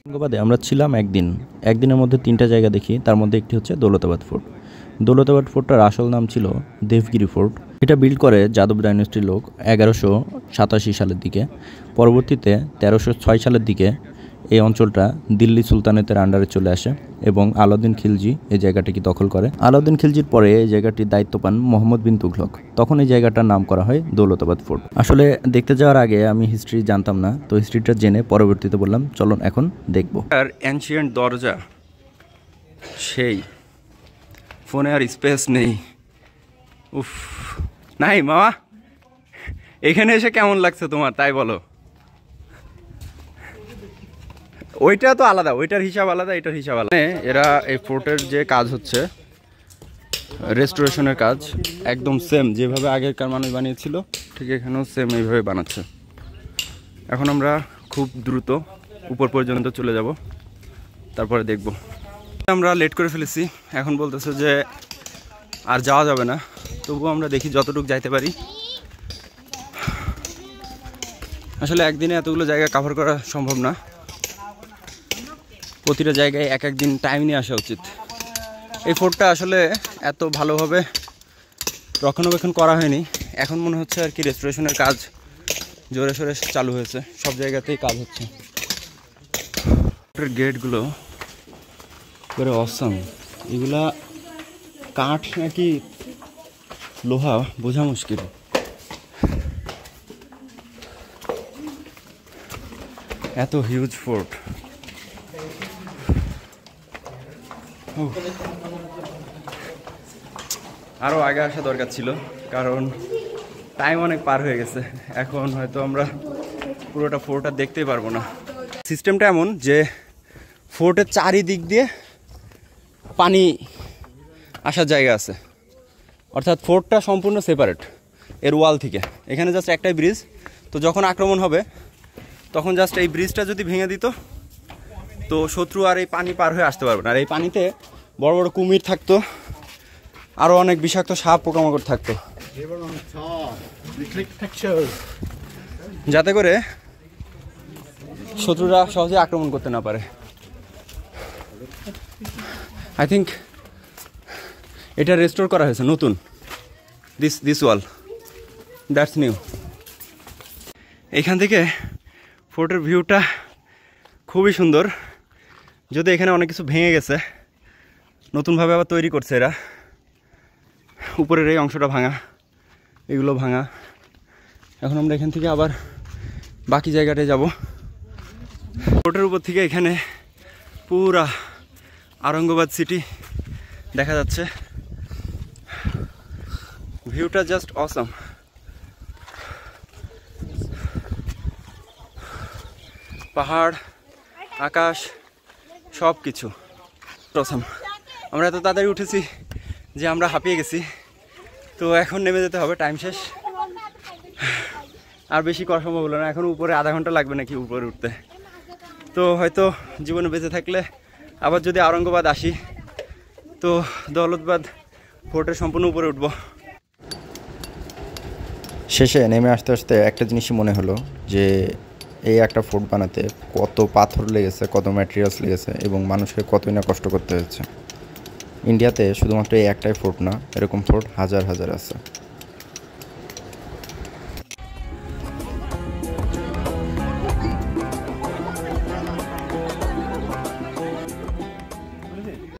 আওরঙ্গাবাদে আমরা ছিলাম একদিনের মধ্যে 3টা জায়গা দেখি। তার মধ্যে একটি হচ্ছে দৌলতাবাদ ফোর্ট। দৌলতাবাদ ফোর্টটার আসল নাম ছিল দেবগিরি ফোর্ট। এটা বিল্ড করে যাদব ডাইনেস্টির লোক 1187 সালের দিকে। পরবর্তীতে 1306 সালের দিকে এই অঞ্চলটা দিল্লি সুলতানেতের আন্ডারে চলে আসে এবং আলাউদ্দিন খিলজি এই জায়গাটিকে দখল করে। আলাউদ্দিন খিলজির পরে এই জায়গাটির দায়িত্ব পান মোহাম্মদ বিন তুগলক। তখন এই জায়গাটার নাম করা হয় দৌলতাবাদ ফোর্ট। আসলে দেখতে যাওয়ার আগে আমি হিস্ট্রি জানতাম না, তো হিস্ট্রিটা জেনে পরবর্তীতে বললাম চলুন এখন দেখব। আর অ্যানশিয়েন্ট দরজা সেই ফোনে আর স্পেস নেই। উফ, নাই মামা, এখানে এসে কেমন লাগছে তোমার তাই বলো? ওইটা তো আলাদা, ওইটার হিসাব আলাদা, এটার হিসাব আলাদা। এরা এই ফোর্টের যে কাজ হচ্ছে রেস্টোরেশনের কাজ, একদম সেম যেভাবে আগেরকার মানুষ বানিয়েছিল ঠিক এখানেও সেম এইভাবে বানাচ্ছে। এখন আমরা খুব দ্রুত উপর পর্যন্ত চলে যাব, তারপরে দেখব। আমরা লেট করে ফেলেছি, এখন বলতেছে যে আর যাওয়া যাবে না। তবুও আমরা দেখি যতটুকু যাইতে পারি। আসলে একদিনে এতগুলো জায়গা কভার করা সম্ভব না, প্রতিটা জায়গায় এক এক দিন টাইম নিয়ে আসা উচিত। এই ফোর্টটা আসলে এত ভালোভাবে রক্ষণাবেক্ষণ করা হয়নি, এখন মনে হচ্ছে আর কি রেস্টোরেশনের কাজ জোরে সোরে চালু হয়েছে, সব জায়গাতেই কাজ হচ্ছে। গেটগুলো করে অসাম, এগুলা কাঠ নাকি লোহা বোঝা মুশকিল। এত হিউজ ফোর্ট। আরও আগে আসা দরকার ছিল, কারণ টাইম অনেক পার হয়ে গেছে। এখন হয়তো আমরা পুরোটা ফোর্টটা দেখতেই পারবো না। সিস্টেমটা এমন যে ফোর্টের চারিদিক দিয়ে পানি আসার জায়গা আছে, অর্থাৎ ফোর্টটা সম্পূর্ণ সেপারেট এর ওয়াল থেকে। এখানে জাস্ট একটাই ব্রিজ, তো যখন আক্রমণ হবে তখন জাস্ট এই ব্রিজটা যদি ভেঙে দিত তো শত্রু আর এই পানি পার হয়ে আসতে পারবে না। আর এই পানিতে বড় বড় কুমির থাকতো, আরও অনেক বিষাক্ত সাপ পোকামাকড় থাকতো, যাতে করে শত্রুরা সহজে আক্রমণ করতে না পারে। আই থিঙ্ক এটা রেস্টোর করা হয়েছে নতুন, দিস ওয়াল দ্যাটস নিউ। এখান থেকে ফোর্টের ভিউটা খুবই সুন্দর, যদি এখানে অনেক কিছু ভেঙে গেছে, নতুনভাবে আবার তৈরি করছে এরা। উপরের এই অংশটা ভাঙা, এগুলো ভাঙা। এখন আমরা এখান থেকে আবার বাকি জায়গাটায় যাব। ফোর্টের উপর থেকে এখানে পুরা আওরঙ্গাবাদ সিটি দেখা যাচ্ছে। ভিউটা জাস্ট অসাম। পাহাড়, আকাশ, সব কিছু অসাম। আমরা এত তাড়াতাড়ি উঠেছি যে আমরা হাঁপিয়ে গেছি, তো এখন নেমে যেতে হবে, টাইম শেষ। আর বেশি করা সম্ভব হলো না, এখন উপরে আধা ঘন্টা লাগবে নাকি উপরে উঠতে। তো হয়তো জীবনে বেঁচে থাকলে আবার যদি আওরঙ্গাবাদ আসি তো দৌলতাবাদ ফোর্টের সম্পূর্ণ উপরে উঠব। শেষে নেমে আসতে আসতে একটা জিনিসই মনে হলো যে এই একটা ফোর্ট বানাতে কত পাথর লেগেছে, কত ম্যাটেরিয়ালস লেগেছে এবং মানুষকে কতই না কষ্ট করতে হয়েছে। ইন্ডিয়াতে শুধুমাত্র এই একটাই ফোর্ট না, এরকম ফোর্ট হাজার হাজার আছে।